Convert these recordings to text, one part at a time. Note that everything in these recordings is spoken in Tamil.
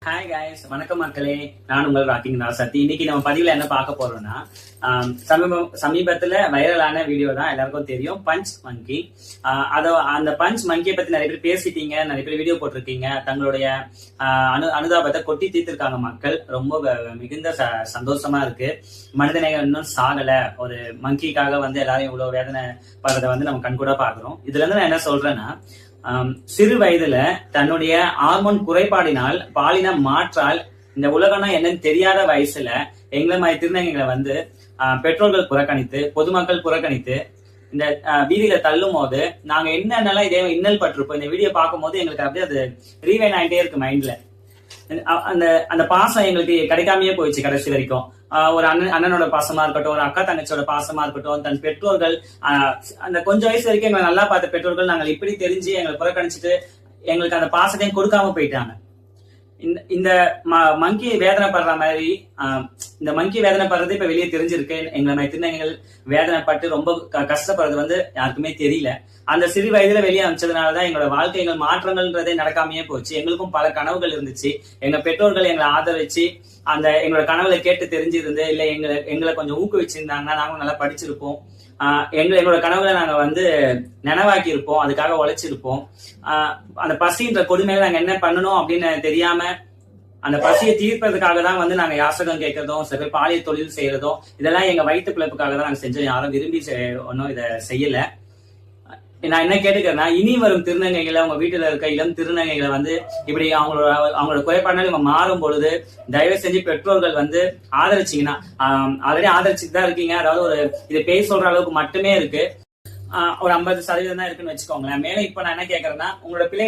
ஹாய் கைஸ், வணக்கம் மக்களே. நான் உங்கள் ராக்கிங் ராசத்தி. இன்னைக்கு நம்ம பதிவுல என்ன பார்க்க போறோம்னா, சமீபத்துல வைரலான வீடியோ தான் எல்லாருக்கும் தெரியும், பஞ்ச் மங்கி. அந்த பஞ்ச் மங்கியை பத்தி நிறைய பேர் பேசிட்டீங்க, நிறைய பேர் வீடியோ போட்டிருக்கீங்க, தங்களுடைய அனுதாபத்தை கொட்டி தீர்த்திருக்காங்க மக்கள். ரொம்ப மிகுந்த சந்தோஷமா இருக்கு. மனிதநேயம் இன்னும் சாகல, ஒரு மங்கிக்காக எல்லாரும் இவ்வளவு வேதனை படுறதை நம்ம கண்கூட பாக்குறோம். இதுல இருந்து நான் என்ன சொல்றேன்னா, சிறு வயதுல தன்னுடைய ஹார்மோன் குறைபாடினால் பாலின மாற்றால் இந்த உலகம்னா என்னன்னு தெரியாத வயசுல எங்களை மாதிரி திருநங்கைகளை பெற்றோர்கள் புறக்கணித்து, பொதுமக்கள் புறக்கணித்து இந்த வீதியில தள்ளும் போது நாங்க என்னென்னலாம் இதே இன்னல் பட்டிருப்போம். இந்த வீடியோ பார்க்கும் போது எங்களுக்கு அப்படியே அது ரீவைன் ஆகிட்டே இருக்கு மைண்ட்ல. அந்த பாசம் எங்களுக்கு கிடைக்காமயே போயிடுச்சு கடைசி வரைக்கும். ஒரு அண்ணனோட பாசமா இருக்கட்டும், ஒரு அக்கா தங்கச்சியோட பாசமா இருக்கட்டும், தன் பெற்றோர்கள் அந்த கொஞ்சம் வயசு வரைக்கும் எங்களை நல்லா பார்த்த பெற்றோர்கள் நாங்கள் இப்படி தெரிஞ்சு எங்களை புறக்கணிச்சுட்டு எங்களுக்கு அந்த பாசத்தையும் கொடுக்காம போயிட்டாங்க. இந்த மங்கி வேதனைப்படுற மாதிரி இந்த மங்கி வேதனைப்படுறது இப்ப வெளியே தெரிஞ்சிருக்கு. எங்களை மாதிரி திருநங்கைகள் வேதனைப்பட்டு ரொம்ப கஷ்டப்படுறது யாருக்குமே தெரியல. அந்த சிறு வயதுல வெளியே அமைச்சதுனாலதான் எங்களோட வாழ்க்கைகள் மாற்றங்கள்ன்றதே நடக்காமையே போச்சு. எங்களுக்கும் பல கனவுகள் இருந்துச்சு. எங்க பெற்றோர்கள் எங்களை ஆதரிச்சு எங்களோட கனவுகளை கேட்டு தெரிஞ்சிருந்து இல்ல எங்களை கொஞ்சம் ஊக்குவிச்சிருந்தாங்கன்னா நாங்களும் நல்லா படிச்சிருப்போம். எங்களோட கனவுகளை நாங்க நினைவாக்கி இருப்போம், அதுக்காக உழைச்சிருப்போம். அந்த பசின்ற கொடுமையில நாங்க என்ன பண்ணணும் அப்படின்னு தெரியாம அந்த பசியை தீர்ப்பதற்காக தான் நாங்க யாசகம் கேட்கறதும், சில பேர் பாலியல் தொழில் செய்யறதும், இதெல்லாம் எங்க வயிற்று பிழைப்புக்காக தான் நாங்க செஞ்சோம். யாரும் விரும்பி ஒன்னும் இதை செய்யல. நான் என்ன கேட்டுக்கிறேன்னா, இனி வரும் திருநங்கைகளை, உங்க வீட்டுல இருக்க இளம் திருநங்கைகளை இப்படி அவங்களோட குறைபாடுனால இவங்க மாறும் பொழுது தயவு செஞ்சு பெற்றோர்கள் ஆதரிச்சிங்கன்னா, ஆல்ரெடி ஆதரிச்சுட்டு தான் இருக்கீங்க. அதாவது இதை பேச சொல்ற அளவுக்கு மட்டுமே இருக்கு, ஒரு 50% தான் இருக்குன்னு வச்சுக்கோங்களேன். மேலும் இப்ப நான் என்ன கேட்கறேன்னா, உங்களோட பிள்ளை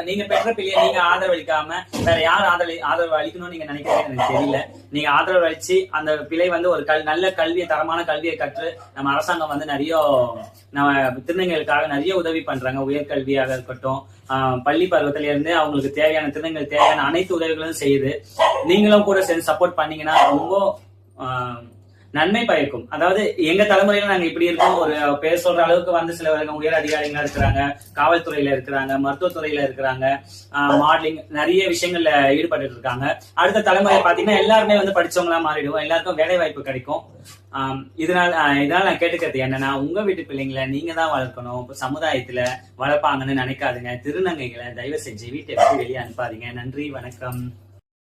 நீங்க பெற்ற பிள்ளைய நீங்க ஆதரவு அளிக்காம வேற யார் ஆதரவு அளிக்கணும்னு நீங்க நினைக்கிறீங்க எனக்கு தெரியல. நீங்க ஆதரவு அளிச்சு அந்த பிள்ளை ஒரு நல்ல கல்வியை, தரமான கல்வியை கற்று நம்ம அரசாங்கம் நிறைய நம்ம திருநங்கைகளுக்காக நிறைய உதவி பண்றாங்க. உயர்கல்வியாக இருக்கட்டும், பள்ளி பருவத்தில இருந்து அவங்களுக்கு தேவையான திருநங்கைகள் தேவையான அனைத்து உதவிகளும் செய்யுது. நீங்களும் கூட சேர்ந்து சப்போர்ட் பண்ணீங்கன்னா ரொம்ப நன்மை பயக்கும். அதாவது எங்க தலைமுறையில நாங்க இப்படி இருக்கோம், ஒரு பேர் சொல்ற அளவுக்கு சில உயர் அதிகாரிகளா இருக்கிறாங்க, காவல்துறையில இருக்கிறாங்க, மருத்துவத்துறையில இருக்கிறாங்க, மாடலிங் நிறைய விஷயங்கள்ல ஈடுபட்டு இருக்காங்க. அடுத்த தலைமுறை பாத்தீங்கன்னா எல்லாருமே படிச்சவங்களா மாறிடுவோம், எல்லாருக்கும் வேலை வாய்ப்பு கிடைக்கும். இதனால நான் கேட்டுக்கிறது என்னன்னா, உங்க வீட்டு பிள்ளைங்களை நீங்க தான் வளர்க்கணும், சமுதாயத்துல வளர்ப்பாங்கன்னு நினைக்காதுங்க. திருநங்கைகளை தயவு செஞ்சு வீட்டை விட்டு வெளியே அனுப்பாதீங்க. நன்றி, வணக்கம்.